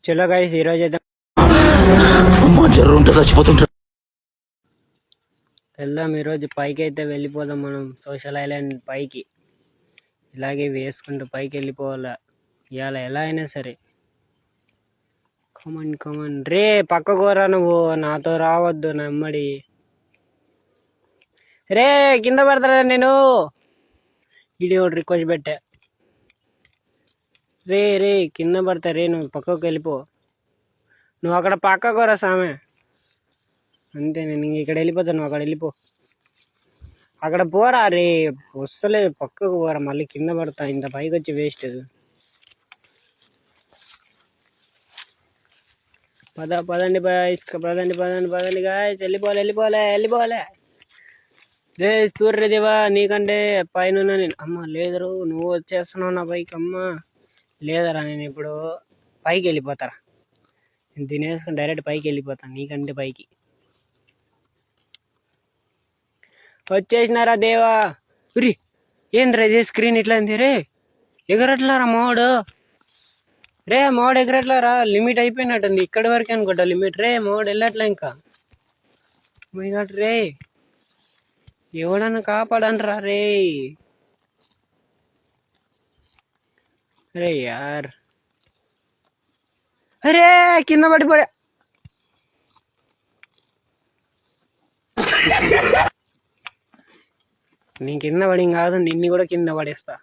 చలో గైస్ ఈరోజు అయితే వెళ్దాం. ఈరోజు పైకి అయితే వెళ్ళిపోదాం మనం, సోషల్ ఐలాండ్ పైకి. ఇలాగే వేసుకుంటూ పైకి వెళ్ళిపోవాలా ఇవాళ ఎలా అయినా సరే. కమన్ కమన్ రే, పక్కకోరా, నువ్వు నాతో రావద్దు నమ్మడి. రే కింద పడతారా నేను. ఇది ఒకటి రిక్వెస్ట్ పెట్టా. రే రే కింద పడతా రే, నువ్వు పక్కకు వెళ్ళిపో. నువ్వు అక్కడ పక్కకోరా సామె. అంతే, నేను ఇక్కడ వెళ్ళిపోతాను, నువ్వు అక్కడ వెళ్ళిపో. అక్కడ పోరా రే, వస్తలేదు, పక్కకు పోరా, మళ్ళీ కింద పడతా. ఇంత పైకి వచ్చి వేస్ట్. పదండి బాయ్స్, పదండి గాయ్స్, వెళ్ళిపోలే. రే సూర్యదేవా, నీకంటే పైన నేను. అమ్మ లేదరు, నువ్వు వచ్చేస్తున్నావు నా పైకి. అమ్మ లేదరా, నేను ఇప్పుడు పైకి వెళ్ళిపోతారా. నేను తినేసుకుని డైరెక్ట్ పైకి వెళ్ళిపోతాను, నీకంటే పైకి. వచ్చేసినారా దేవా. ఉరి ఏంద్రా ఇది, స్క్రీన్ ఇట్లా ఉంది రే. ఎగరట్లారా మోడు. రే మోడ్ ఎగరట్లారా, లిమిట్ అయిపోయినట్టుంది. ఇక్కడి వరకే అనుకుంటా లిమిట్. రే మోడ్ వెళ్ళట్లా ఇంకా. రే ఎవడన్నా కాపాడనరా రే. అరే యార్, అరే కింద పడిపోయా. నేను కింద పడి కాదు, నిన్ను కూడా కింద పడేస్తా.